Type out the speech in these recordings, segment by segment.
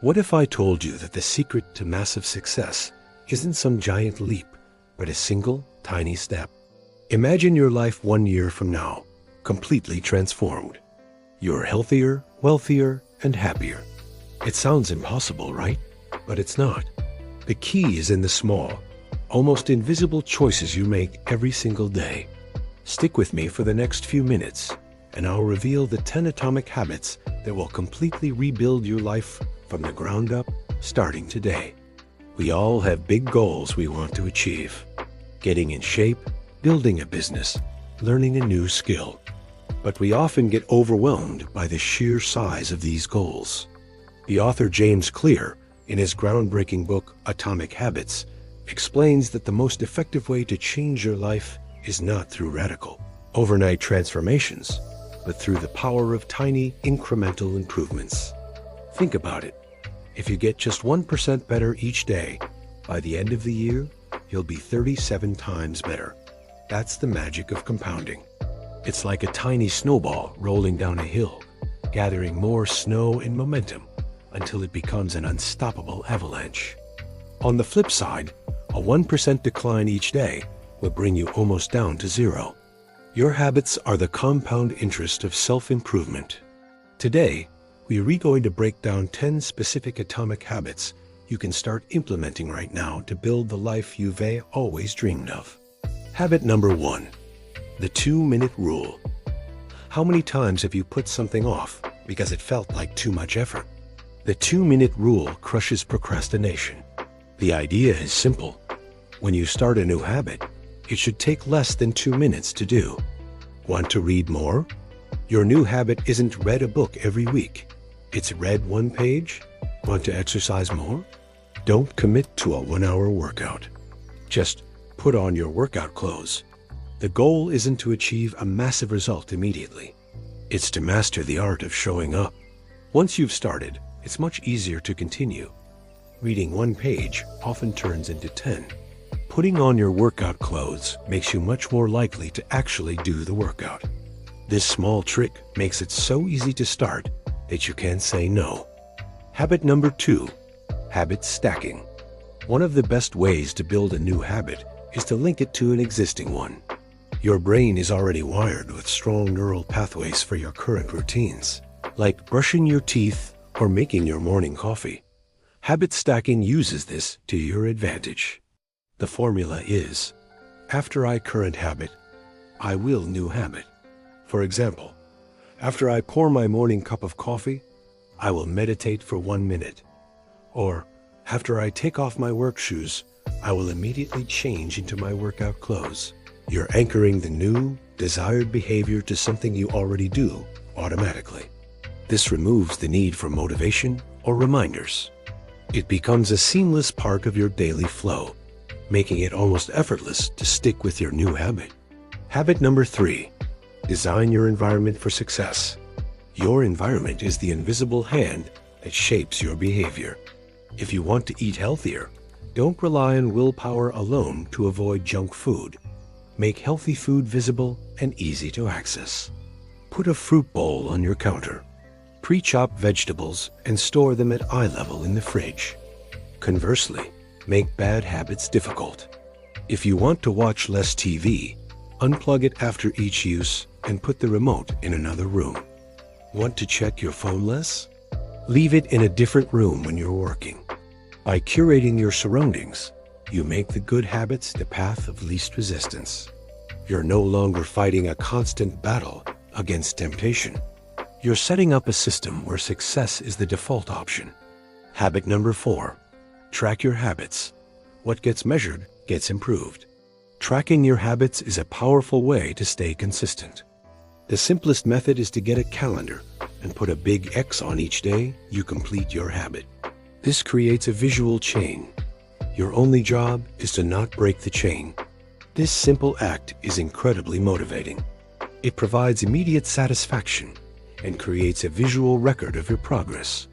What if I told you that the secret to massive success isn't some giant leap, but a single, tiny step? Imagine your life 1 year from now, completely transformed. You're healthier, wealthier, and happier. It sounds impossible, right? But it's not. The key is in the small, almost invisible choices you make every single day. Stick with me for the next few minutes, and I'll reveal the 10 atomic habits that will completely rebuild your life from the ground up, starting today. We all have big goals we want to achieve. Getting in shape, building a business, learning a new skill. But we often get overwhelmed by the sheer size of these goals. The author James Clear, in his groundbreaking book Atomic Habits, explains that the most effective way to change your life is not through radical, overnight transformations, but through the power of tiny, incremental improvements. Think about it. If you get just 1% better each day, by the end of the year, you'll be 37 times better. That's the magic of compounding. It's like a tiny snowball rolling down a hill, gathering more snow and momentum until it becomes an unstoppable avalanche. On the flip side, a 1% decline each day will bring you almost down to zero. Your habits are the compound interest of self-improvement. Today, we are going to break down 10 specific atomic habits you can start implementing right now to build the life you've always dreamed of. Habit number 1, the 2-minute rule. How many times have you put something off because it felt like too much effort? The 2-minute rule crushes procrastination. The idea is simple. When you start a new habit, it should take less than 2 minutes to do. Want to read more? Your new habit isn't read a book every week. It's read 1 page. Want to exercise more? Don't commit to a 1-hour workout. Just put on your workout clothes. The goal isn't to achieve a massive result immediately. It's to master the art of showing up. Once you've started, it's much easier to continue. Reading 1 page often turns into 10. Putting on your workout clothes makes you much more likely to actually do the workout. This small trick makes it so easy to start that you can't say no. Habit number 2, habit stacking. One of the best ways to build a new habit is to link it to an existing one. Your brain is already wired with strong neural pathways for your current routines, like brushing your teeth or making your morning coffee. Habit stacking uses this to your advantage. The formula is, after I current habit, I will new habit. For example, after I pour my morning cup of coffee, I will meditate for 1 minute. Or, after I take off my work shoes, I will immediately change into my workout clothes. You're anchoring the new, desired behavior to something you already do automatically. This removes the need for motivation or reminders. It becomes a seamless part of your daily flow, making it almost effortless to stick with your new habit. Habit number 3, design your environment for success. Your environment is the invisible hand that shapes your behavior. If you want to eat healthier, don't rely on willpower alone to avoid junk food. Make healthy food visible and easy to access. Put a fruit bowl on your counter. Pre-chop vegetables and store them at eye level in the fridge. Conversely, make bad habits difficult. If you want to watch less TV, unplug it after each use and put the remote in another room. Want to check your phone less? Leave it in a different room when you're working. By curating your surroundings, you make the good habits the path of least resistance. You're no longer fighting a constant battle against temptation. You're setting up a system where success is the default option. Habit number 4, track your habits. What gets measured gets improved. Tracking your habits is a powerful way to stay consistent. The simplest method is to get a calendar and put a big X on each day you complete your habit. This creates a visual chain. Your only job is to not break the chain. This simple act is incredibly motivating. It provides immediate satisfaction and creates a visual record of your progress.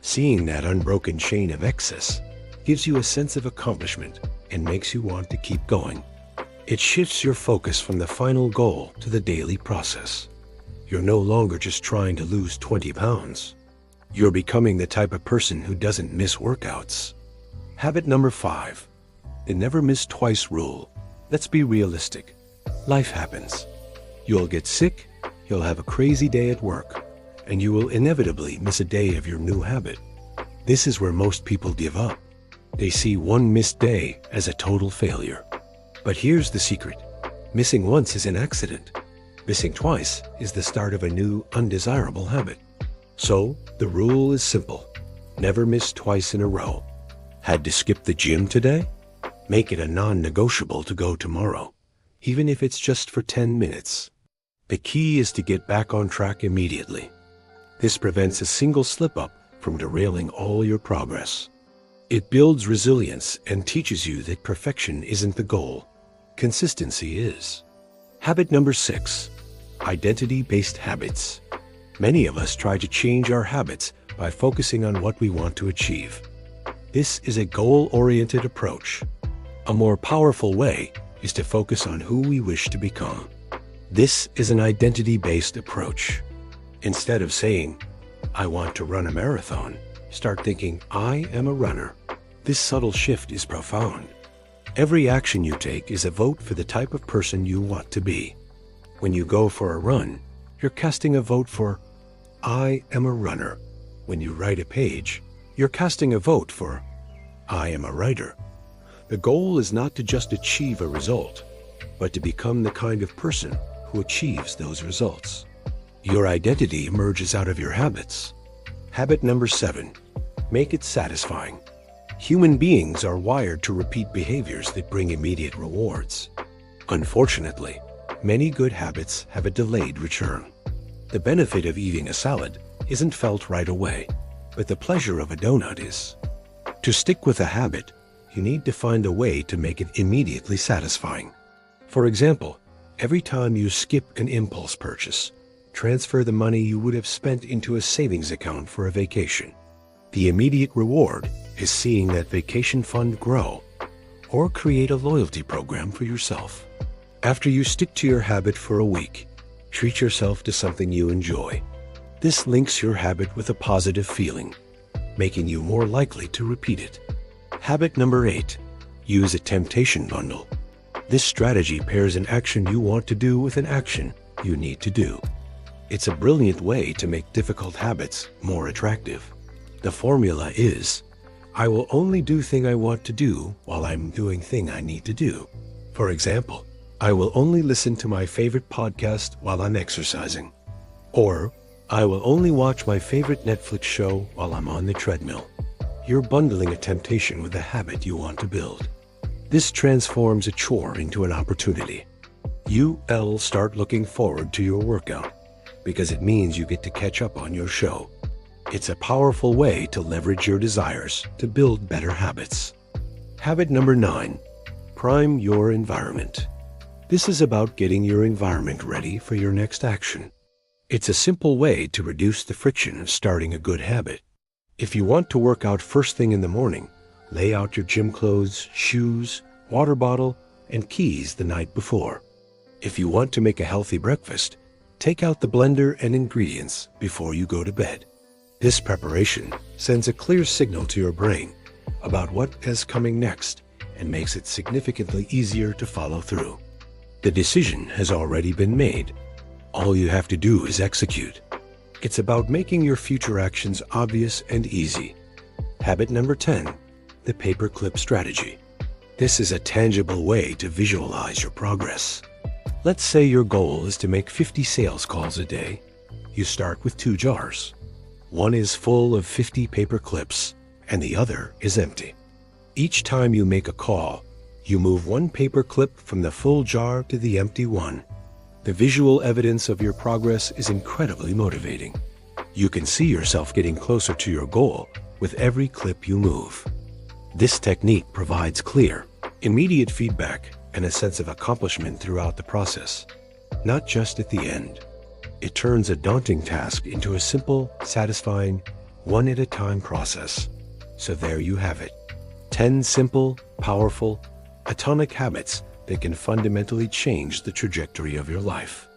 Seeing that unbroken chain of excess gives you a sense of accomplishment and makes you want to keep going. It shifts your focus from the final goal to the daily process. You're no longer just trying to lose 20 pounds. You're becoming the type of person who doesn't miss workouts. Habit number 5, the never miss twice rule. Let's be realistic. Life happens. You'll get sick, you'll have a crazy day at work, and you will inevitably miss a day of your new habit. This is where most people give up. They see one missed day as a total failure. But here's the secret. Missing once is an accident. Missing twice is the start of a new, undesirable habit. So, the rule is simple. Never miss twice in a row. Had to skip the gym today? Make it a non-negotiable to go tomorrow, even if it's just for 10 minutes. The key is to get back on track immediately. This prevents a single slip-up from derailing all your progress. It builds resilience and teaches you that perfection isn't the goal. Consistency is. Habit number 6, identity-based habits. Many of us try to change our habits by focusing on what we want to achieve. This is a goal-oriented approach. A more powerful way is to focus on who we wish to become. This is an identity-based approach. Instead of saying, I want to run a marathon, start thinking, I am a runner. This subtle shift is profound. Every action you take is a vote for the type of person you want to be. When you go for a run, you're casting a vote for, I am a runner. When you write a page, you're casting a vote for, I am a writer. The goal is not to just achieve a result, but to become the kind of person who achieves those results. Your identity emerges out of your habits. Habit number 7, make it satisfying. Human beings are wired to repeat behaviors that bring immediate rewards. Unfortunately, many good habits have a delayed return. The benefit of eating a salad isn't felt right away, but the pleasure of a donut is. To stick with a habit, you need to find a way to make it immediately satisfying. For example, every time you skip an impulse purchase, transfer the money you would have spent into a savings account for a vacation. The immediate reward is seeing that vacation fund grow, or create a loyalty program for yourself. After you stick to your habit for a week, treat yourself to something you enjoy. This links your habit with a positive feeling, making you more likely to repeat it. Habit number 8, use a temptation bundle. This strategy pairs an action you want to do with an action you need to do. It's a brilliant way to make difficult habits more attractive. The formula is, I will only do thing I want to do while I'm doing thing I need to do. For example, I will only listen to my favorite podcast while I'm exercising. Or, I will only watch my favorite Netflix show while I'm on the treadmill. You're bundling a temptation with a habit you want to build. This transforms a chore into an opportunity. You'll start looking forward to your workout because it means you get to catch up on your show. It's a powerful way to leverage your desires to build better habits. Habit number 9, prime your environment. This is about getting your environment ready for your next action. It's a simple way to reduce the friction of starting a good habit. If you want to work out first thing in the morning, lay out your gym clothes, shoes, water bottle, and keys the night before. If you want to make a healthy breakfast, take out the blender and ingredients before you go to bed. This preparation sends a clear signal to your brain about what is coming next and makes it significantly easier to follow through. The decision has already been made. All you have to do is execute. It's about making your future actions obvious and easy. Habit number 10, the paperclip strategy. This is a tangible way to visualize your progress. Let's say your goal is to make 50 sales calls a day. You start with 2 jars. One is full of 50 paper clips, and the other is empty. Each time you make a call, you move one paper clip from the full jar to the empty one. The visual evidence of your progress is incredibly motivating. You can see yourself getting closer to your goal with every clip you move. This technique provides clear, immediate feedback and a sense of accomplishment throughout the process, not just at the end. It turns a daunting task into a simple, satisfying, one-at-a-time process. So there you have it. 10 simple, powerful, atomic habits that can fundamentally change the trajectory of your life.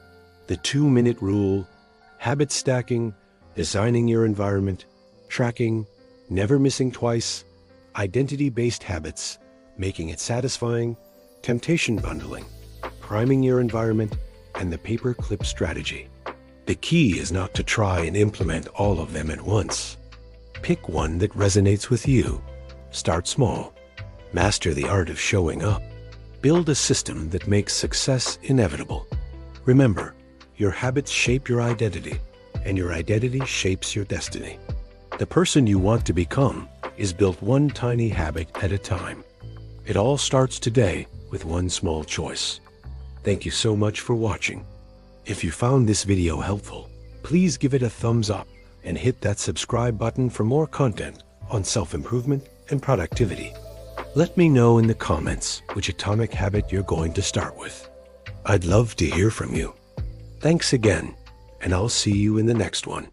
The 2-minute rule, habit stacking, designing your environment, tracking, never missing twice, identity-based habits, making it satisfying, temptation bundling, priming your environment, and the paperclip strategy. The key is not to try and implement all of them at once. Pick one that resonates with you. Start small. Master the art of showing up. Build a system that makes success inevitable. Remember, your habits shape your identity, and your identity shapes your destiny. The person you want to become is built one tiny habit at a time. It all starts today with one small choice. Thank you so much for watching. If you found this video helpful, please give it a thumbs up and hit that subscribe button for more content on self-improvement and productivity. Let me know in the comments which atomic habit you're going to start with. I'd love to hear from you. Thanks again, and I'll see you in the next one.